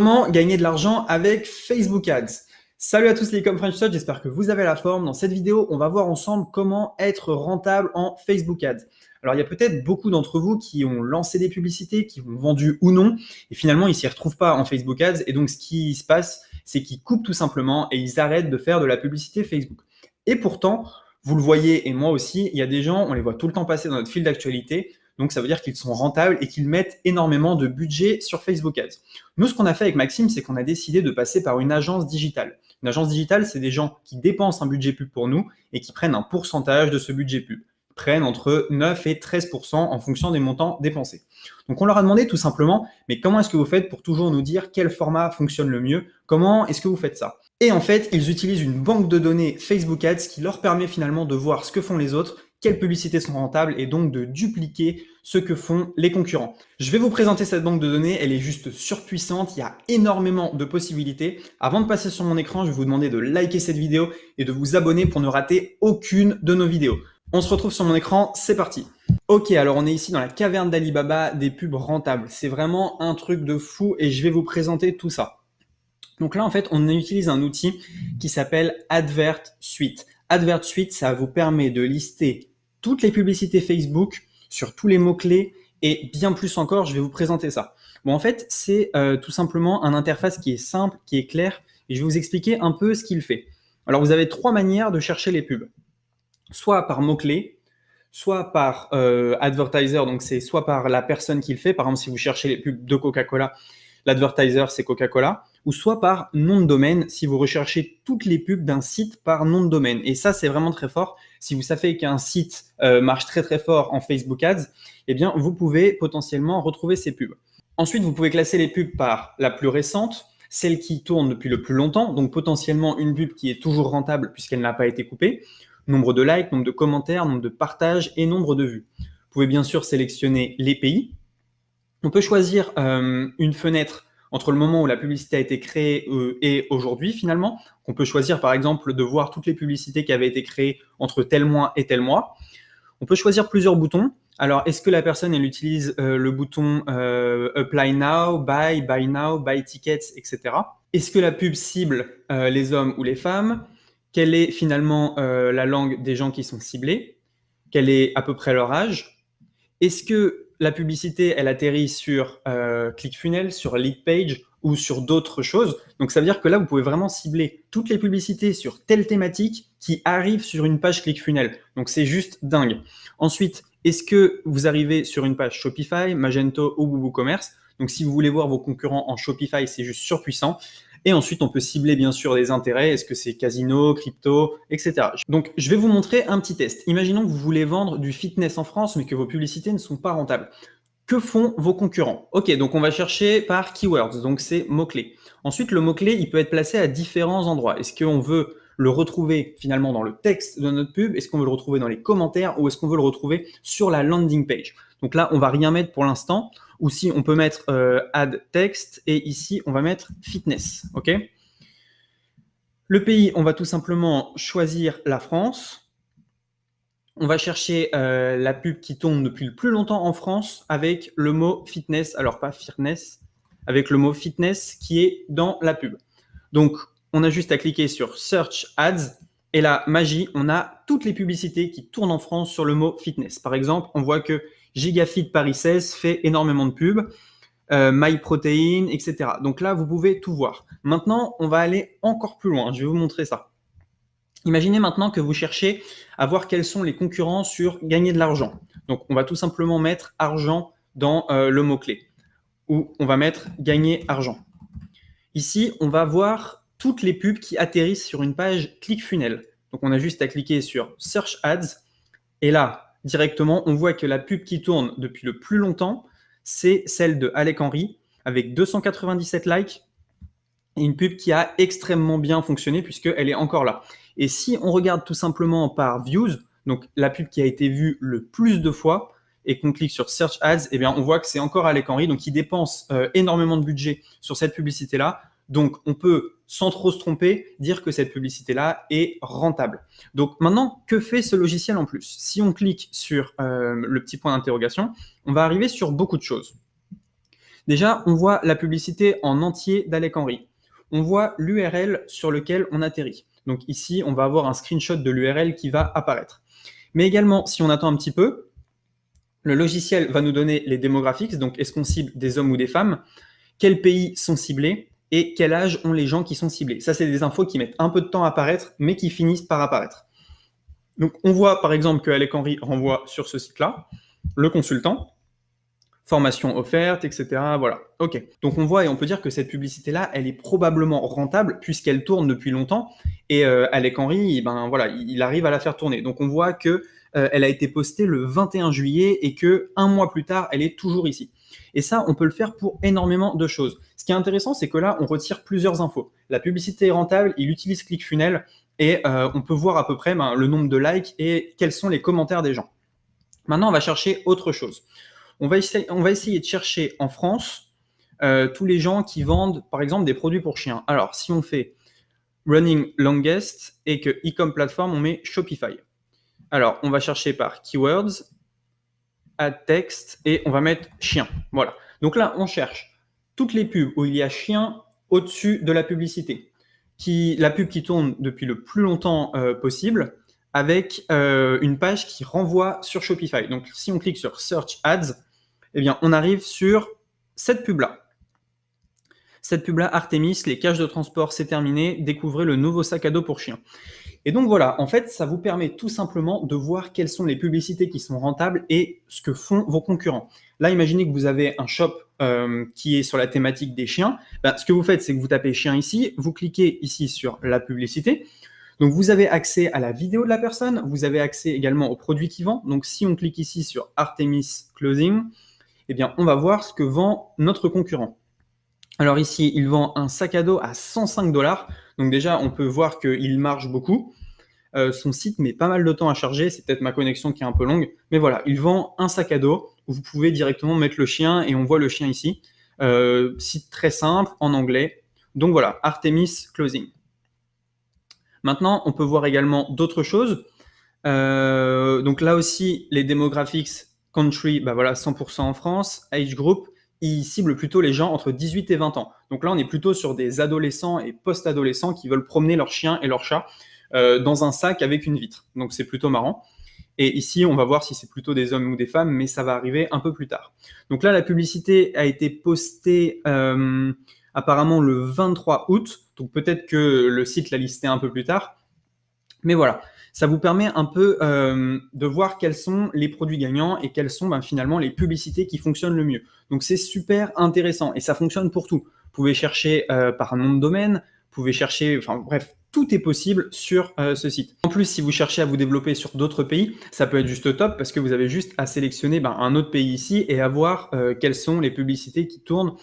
Comment gagner de l'argent avec Facebook Ads? Salut à tous les comme French Touch, j'espère que vous avez la forme. Dans cette vidéo, on va voir ensemble comment être rentable en Facebook Ads. Alors, il y a peut-être beaucoup d'entre vous qui ont lancé des publicités, qui ont vendu ou non, et finalement, ils ne s'y retrouvent pas en Facebook Ads. Et donc, ce qui se passe, c'est qu'ils coupent tout simplement et ils arrêtent de faire de la publicité Facebook. Et pourtant, vous le voyez, et moi aussi, il y a des gens, on les voit tout le temps passer dans notre fil d'actualité. Donc, ça veut dire qu'ils sont rentables et qu'ils mettent énormément de budget sur Facebook Ads. Nous, ce qu'on a fait avec Maxime, c'est qu'on a décidé de passer par une agence digitale. Une agence digitale, c'est des gens qui dépensent un budget pub pour nous et qui prennent un pourcentage de ce budget pub. Ils prennent entre 9 et 13% en fonction des montants dépensés. Donc, on leur a demandé tout simplement, mais comment est-ce que vous faites pour toujours nous dire quel format fonctionne le mieux? Comment est-ce que vous faites ça? Et en fait, ils utilisent une banque de données Facebook Ads qui leur permet finalement de voir ce que font les autres, quelles publicités sont rentables et donc de dupliquer ce que font les concurrents. Je vais vous présenter cette banque de données, elle est juste surpuissante, il y a énormément de possibilités. Avant de passer sur mon écran, je vais vous demander de liker cette vidéo et de vous abonner pour ne rater aucune de nos vidéos. On se retrouve sur mon écran, c'est parti. Ok, alors on est ici dans la caverne d'Alibaba des pubs rentables. C'est vraiment un truc de fou et je vais vous présenter tout ça. Donc là, en fait, on utilise un outil qui s'appelle Advert Suite. Advert Suite, ça vous permet de lister toutes les publicités Facebook sur tous les mots-clés et bien plus encore, je vais vous présenter ça. Bon, en fait, c'est tout simplement un interface qui est simple, qui est clair, et je vais vous expliquer un peu ce qu'il fait. Alors, vous avez trois manières de chercher les pubs. Soit par mots-clés, soit par advertiser, donc c'est soit par la personne qui le fait, par exemple, si vous cherchez les pubs de Coca-Cola, l'advertiser, c'est Coca-Cola, ou soit par nom de domaine, si vous recherchez toutes les pubs d'un site par nom de domaine. Et ça, c'est vraiment très fort. Si vous savez qu'un site marche très très fort en Facebook Ads, eh bien, vous pouvez potentiellement retrouver ces pubs. Ensuite, vous pouvez classer les pubs par la plus récente, celle qui tourne depuis le plus longtemps, donc potentiellement une pub qui est toujours rentable puisqu'elle n'a pas été coupée, nombre de likes, nombre de commentaires, nombre de partages et nombre de vues. Vous pouvez bien sûr sélectionner les pays. On peut choisir une fenêtre entre le moment où la publicité a été créée et aujourd'hui finalement. On peut choisir par exemple de voir toutes les publicités qui avaient été créées entre tel mois et tel mois. On peut choisir plusieurs boutons. Alors, est-ce que la personne, elle utilise le bouton Apply Now, Buy Now, Buy Tickets, etc. Est-ce que la pub cible les hommes ou les femmes? Quelle est finalement la langue des gens qui sont ciblés? Quel est à peu près leur âge? Est-ce que la publicité, elle atterrit sur ClickFunnels, sur Leadpage ou sur d'autres choses? Donc, ça veut dire que là, vous pouvez vraiment cibler toutes les publicités sur telle thématique qui arrivent sur une page ClickFunnels. Donc, c'est juste dingue. Ensuite, est-ce que vous arrivez sur une page Shopify, Magento ou WooCommerce? Donc, si vous voulez voir vos concurrents en Shopify, c'est juste surpuissant. Et ensuite, on peut cibler bien sûr des intérêts. Est-ce que c'est casino, crypto, etc. Donc, je vais vous montrer un petit test. Imaginons que vous voulez vendre du fitness en France, mais que vos publicités ne sont pas rentables. Que font vos concurrents? Ok, donc on va chercher par keywords, donc c'est mots-clés. Ensuite, le mot-clé, il peut être placé à différents endroits. Est-ce qu'on veut le retrouver finalement dans le texte de notre pub? Est-ce qu'on veut le retrouver dans les commentaires ou est-ce qu'on veut le retrouver sur la landing page? Donc là, on va rien mettre pour l'instant. Ou si on peut mettre add text et ici, on va mettre fitness. Ok. Le pays, on va tout simplement choisir la France. On va chercher la pub qui tourne depuis le plus longtemps en France avec le mot fitness. Alors, pas fitness, avec le mot fitness qui est dans la pub. Donc, on a juste à cliquer sur Search Ads. Et là, magie, on a toutes les publicités qui tournent en France sur le mot fitness. Par exemple, on voit que GigaFit Paris 16 fait énormément de pubs, MyProtein, etc. Donc là, vous pouvez tout voir. Maintenant, on va aller encore plus loin. Je vais vous montrer ça. Imaginez maintenant que vous cherchez à voir quels sont les concurrents sur gagner de l'argent. Donc, on va tout simplement mettre argent dans le mot-clé. Ou on va mettre gagner argent. Ici, on va voir toutes les pubs qui atterrissent sur une page ClickFunnels. Donc, on a juste à cliquer sur Search Ads. Et là, directement, on voit que la pub qui tourne depuis le plus longtemps, c'est celle de Alec Henry, avec 297 likes, et une pub qui a extrêmement bien fonctionné puisqu'elle est encore là. Et si on regarde tout simplement par Views, donc la pub qui a été vue le plus de fois, et qu'on clique sur Search Ads, eh bien, on voit que c'est encore Alec Henry, donc il dépense énormément de budget sur cette publicité-là. Donc, on peut, sans trop se tromper, dire que cette publicité-là est rentable. Donc, maintenant, que fait ce logiciel en plus? Si on clique sur le petit point d'interrogation, on va arriver sur beaucoup de choses. Déjà, on voit la publicité en entier d'Alec Henry. On voit l'URL sur lequel on atterrit. Donc ici, on va avoir un screenshot de l'URL qui va apparaître. Mais également, si on attend un petit peu, le logiciel va nous donner les demographics, donc est-ce qu'on cible des hommes ou des femmes, quels pays sont ciblés et quel âge ont les gens qui sont ciblés. Ça, c'est des infos qui mettent un peu de temps à apparaître, mais qui finissent par apparaître. Donc on voit par exemple que Alec Henry renvoie sur ce site-là, le consultant, formation offerte, etc. Voilà, ok. Donc on voit et on peut dire que cette publicité-là, elle est probablement rentable puisqu'elle tourne depuis longtemps et Alec Henry, ben voilà, il arrive à la faire tourner. Donc on voit que elle a été postée le 21 juillet et que un mois plus tard, elle est toujours ici. Et ça, on peut le faire pour énormément de choses. Ce qui est intéressant, c'est que là, on retire plusieurs infos. La publicité est rentable, il utilise ClickFunnels et on peut voir à peu près le nombre de likes et quels sont les commentaires des gens. Maintenant, on va chercher autre chose. On va essayer de chercher en France tous les gens qui vendent, par exemple, des produits pour chiens. Alors, si on fait running longest et que e-com platform, on met Shopify. Alors, on va chercher par keywords, add text, et on va mettre chien. Voilà. Donc là, on cherche toutes les pubs où il y a chien au-dessus de la publicité. La pub qui tourne depuis le plus longtemps possible, avec une page qui renvoie sur Shopify. Donc, si on clique sur Search Ads, eh bien, on arrive sur cette pub-là. Cette pub-là, Artemis, les cages de transport, c'est terminé. Découvrez le nouveau sac à dos pour chien. Et donc voilà, en fait, ça vous permet tout simplement de voir quelles sont les publicités qui sont rentables et ce que font vos concurrents. Là, imaginez que vous avez un shop qui est sur la thématique des chiens. Ben, ce que vous faites, c'est que vous tapez chien ici, vous cliquez ici sur la publicité. Donc vous avez accès à la vidéo de la personne, vous avez accès également aux produits qu'il vend. Donc si on clique ici sur Artemis Clothing, eh bien on va voir ce que vend notre concurrent. Alors ici, il vend un sac à dos à 105 $. Donc déjà, on peut voir qu'il marche beaucoup. Son site met pas mal de temps à charger, c'est peut-être ma connexion qui est un peu longue, mais voilà, il vend un sac à dos où vous pouvez directement mettre le chien et on voit le chien ici. Site très simple, en anglais. Donc voilà, Artemis Clothing. Maintenant, on peut voir également d'autres choses. Donc là aussi, les demographics country, bah voilà, 100% en France, age group, ils ciblent plutôt les gens entre 18 et 20 ans. Donc là, on est plutôt sur des adolescents et post-adolescents qui veulent promener leur chien et leur chat dans un sac avec une vitre. Donc c'est plutôt marrant. Et ici, on va voir si c'est plutôt des hommes ou des femmes, mais ça va arriver un peu plus tard. Donc là, la publicité a été postée apparemment le 23 août. Donc peut-être que le site l'a listé un peu plus tard. Mais voilà, ça vous permet un peu de voir quels sont les produits gagnants et quelles sont finalement les publicités qui fonctionnent le mieux. Donc c'est super intéressant et ça fonctionne pour tout. Vous pouvez chercher par nom de domaine, vous pouvez chercher, enfin bref, tout est possible sur ce site. En plus, si vous cherchez à vous développer sur d'autres pays, ça peut être juste top parce que vous avez juste à sélectionner un autre pays ici et à voir quelles sont les publicités qui tournent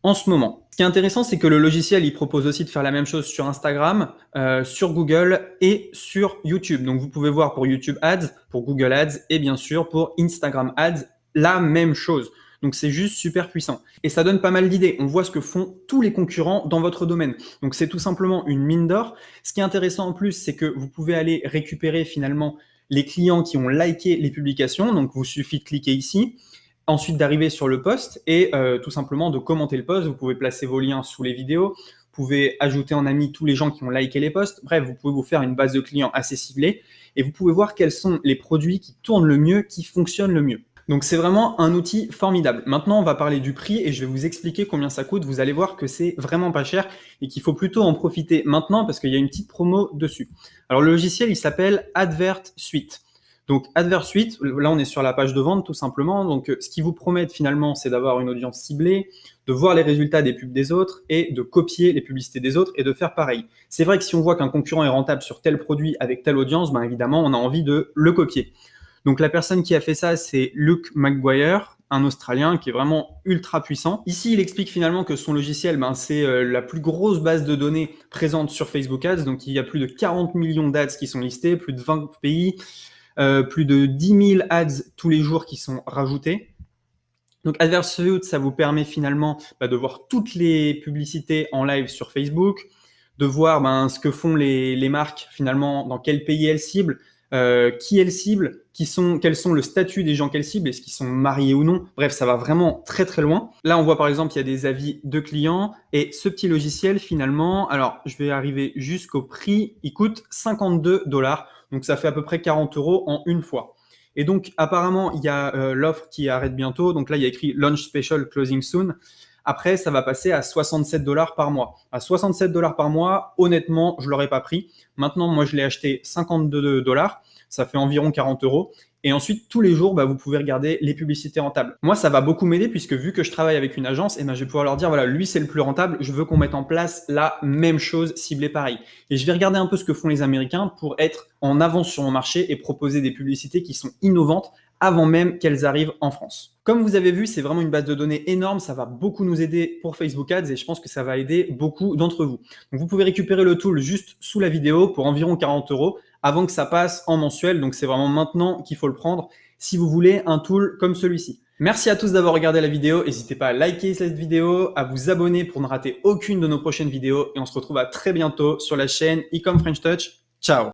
en ce moment. Ce qui est intéressant, c'est que le logiciel, il propose aussi de faire la même chose sur Instagram, sur Google et sur YouTube. Donc, vous pouvez voir pour YouTube Ads, pour Google Ads et bien sûr pour Instagram Ads, la même chose. Donc, c'est juste super puissant. Et ça donne pas mal d'idées. On voit ce que font tous les concurrents dans votre domaine. Donc, c'est tout simplement une mine d'or. Ce qui est intéressant en plus, c'est que vous pouvez aller récupérer finalement les clients qui ont liké les publications. Donc, vous suffit de cliquer ici. Ensuite d'arriver sur le post et tout simplement de commenter le post. Vous pouvez placer vos liens sous les vidéos, vous pouvez ajouter en ami tous les gens qui ont liké les posts. Bref, vous pouvez vous faire une base de clients assez ciblée et vous pouvez voir quels sont les produits qui tournent le mieux, qui fonctionnent le mieux. Donc c'est vraiment un outil formidable. Maintenant, on va parler du prix et je vais vous expliquer combien ça coûte. Vous allez voir que c'est vraiment pas cher et qu'il faut plutôt en profiter maintenant parce qu'il y a une petite promo dessus. Alors le logiciel, il s'appelle Advert Suite. Donc, Advert Suite, là, on est sur la page de vente tout simplement. Donc, ce qu'ils vous promettent finalement, c'est d'avoir une audience ciblée, de voir les résultats des pubs des autres et de copier les publicités des autres et de faire pareil. C'est vrai que si on voit qu'un concurrent est rentable sur tel produit avec telle audience, évidemment, on a envie de le copier. Donc, la personne qui a fait ça, c'est Luke McGuire, un Australien qui est vraiment ultra puissant. Ici, il explique finalement que son logiciel, c'est la plus grosse base de données présente sur Facebook Ads. Donc, il y a plus de 40 millions d'ads qui sont listés, plus de 20 pays. Plus de 10 000 ads tous les jours qui sont rajoutés. Donc Advert Suite, ça vous permet finalement de voir toutes les publicités en live sur Facebook, de voir ce que font les marques finalement, dans quel pays elles ciblent, qui elle cible, quels sont le statut des gens qu'elle cible, est-ce qu'ils sont mariés ou non. Bref, ça va vraiment très très loin. Là, on voit par exemple, il y a des avis de clients et ce petit logiciel finalement, alors je vais arriver jusqu'au prix, il coûte 52 $. Donc ça fait à peu près 40 € en une fois. Et donc apparemment, il y a l'offre qui arrête bientôt. Donc là, il y a écrit Launch Special Closing Soon. Après, ça va passer à 67 $ par mois. À 67 $ par mois, honnêtement, je ne l'aurais pas pris. Maintenant, moi, je l'ai acheté 52 $. Ça fait environ 40 €. Et ensuite, tous les jours, vous pouvez regarder les publicités rentables. Moi, ça va beaucoup m'aider puisque vu que je travaille avec une agence, je vais pouvoir leur dire, voilà, lui, c'est le plus rentable. Je veux qu'on mette en place la même chose, ciblée pareil. Et je vais regarder un peu ce que font les Américains pour être en avance sur mon marché et proposer des publicités qui sont innovantes avant même qu'elles arrivent en France. Comme vous avez vu, c'est vraiment une base de données énorme, ça va beaucoup nous aider pour Facebook Ads et je pense que ça va aider beaucoup d'entre vous. Donc vous pouvez récupérer le tool juste sous la vidéo pour environ 40 € avant que ça passe en mensuel, donc c'est vraiment maintenant qu'il faut le prendre si vous voulez un tool comme celui-ci. Merci à tous d'avoir regardé la vidéo, n'hésitez pas à liker cette vidéo, à vous abonner pour ne rater aucune de nos prochaines vidéos et on se retrouve à très bientôt sur la chaîne Ecom French Touch. Ciao!